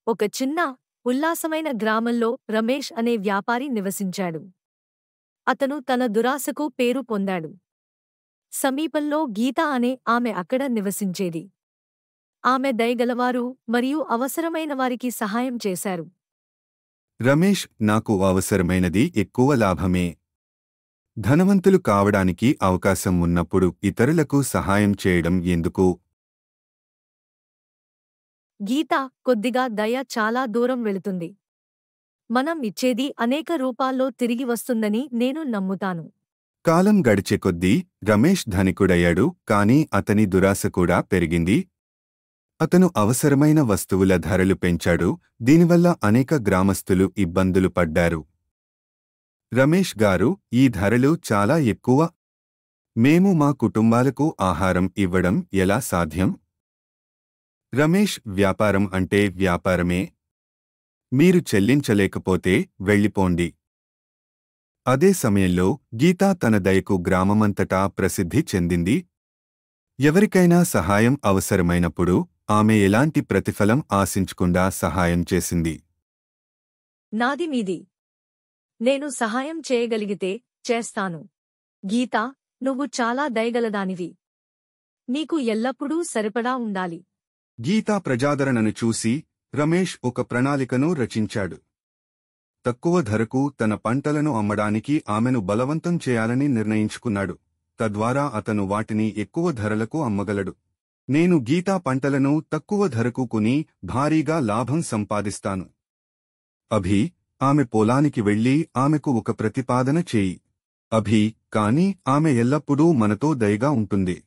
ఒక చిన్న, ఉల్లాసమైన గ్రామంలో రమేష్ అనే వ్యాపారి నివసించాడు. అతను తన దురాశకు పేరు పొందాడు. సమీపంలో గీత అనే ఆమె అక్కడ నివసించేది. ఆమె దయగలవారు మరియు అవసరమైన వారికి సహాయం చేశారు. రమేష్, నాకు అవసరమైనది ఎక్కువ లాభమే. ధనవంతులు కావడానికి అవకాశం ఉన్నప్పుడు ఇతరులకు సహాయం చేయడం ఎందుకు? గీత, కొద్దిగా దయ చాలా దూరం వెళుతుంది. మనం ఇచ్చేది అనేక రూపాల్లో తిరిగి వస్తుందని నేను నమ్ముతాను. కాలం గడిచే కొద్దీ రమేష్ ధనికుడయ్యాడు, కాని అతని దురాశ కూడా పెరిగింది. అతను అవసరమైన వస్తువుల ధరలు పెంచాడు, దీనివల్ల అనేక గ్రామస్తులు ఇబ్బందులు పడ్డారు. రమేష్ గారు, ఈ ధరలు చాలా ఎక్కువ. మేము మా కుటుంబాలకు ఆహారం ఇవ్వడం ఎలా సాధ్యం? రమేష్, వ్యాపారం అంటే వ్యాపారమే. మీరు చెల్లించలేకపోతే వెళ్ళిపోండి. అదే సమయంలో గీత తన దయకు గ్రామమంతటా ప్రసిద్ధి చెందింది. ఎవరికైనా సహాయం అవసరమైనప్పుడు ఆమె ఎలాంటి ప్రతిఫలం ఆశించకుండా సహాయం చేసింది. నాది మీది. నేను సహాయం చేయగలిగితే చేస్తాను. గీతా, నువ్వు చాలా దయగలదానివి. నీకు ఎల్లప్పుడూ సరిపడా ఉండాలి. గీతా ప్రజాదరణను చూసి రమేష్ ఒక ప్రణాళికను రచించాడు. తక్కువ ధరకు తన పంటలను అమ్మడానికి ఆమెను బలవంతం చేయాలని నిర్ణయించుకున్నాడు. తద్వారా అతను వాటిని ఎక్కువ ధరలకు అమ్మగలడు. నేను గీతా పంటలను తక్కువ ధరకు కొని భారీగా లాభం సంపాదిస్తాను. అభి, ఆమె పొలానికి వెళ్లి ఆమెకు ఒక ప్రతిపాదన చేయి. అభి, కాని ఆమె ఎల్లప్పుడూ మనతో దయగా ఉంటుంది.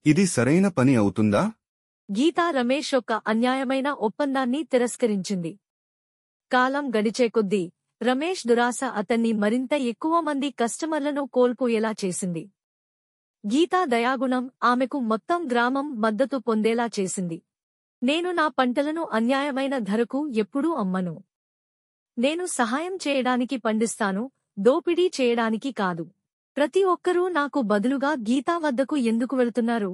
ఇది సరైన పని అవుతుందా? గీత రమేష్ యొక్క అన్యాయమైన ఒప్పందాన్ని తిరస్కరించింది. కాలం గడిచే కొద్దీ రమేష్ దురాశ అతన్ని మరింత ఎక్కువ మంది కస్టమర్లను కోల్పోయేలా చేసింది. గీతా దయాగుణం ఆమెకు మొత్తం గ్రామం మద్దతు పొందేలా చేసింది. నేను నా పంటలను అన్యాయమైన ధరకు ఎప్పుడూ అమ్మను. నేను సహాయం చేయడానికి పండిస్తాను, దోపిడీ చేయడానికి కాదు. ప్రతి ఒక్కరూ నాకు బదులుగా గీతా వద్దకు ఎందుకు వెళుతున్నారు?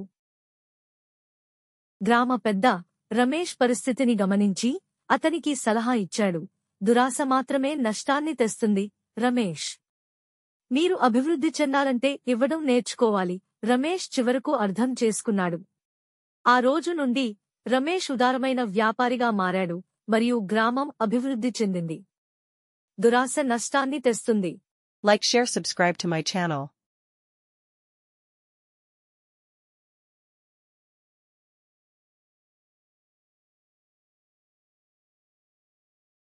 గ్రామ పెద్ద రమేష్ పరిస్థితిని గమనించి అతనికి సలహా ఇచ్చాడు. దురాశ మాత్రమే నష్టాన్ని తెస్తుంది, రమేష్. మీరు అభివృద్ధి చెందాలంటే ఇవ్వడం నేర్చుకోవాలి. రమేష్ చివరకు అర్థం చేసుకున్నాడు. ఆ రోజు నుండి రమేష్ ఉదారమైన వ్యాపారిగా మారాడు మరియు గ్రామం అభివృద్ధి చెందింది. దురాశ నష్టాన్ని తెస్తుంది. Like, share, subscribe to my channel.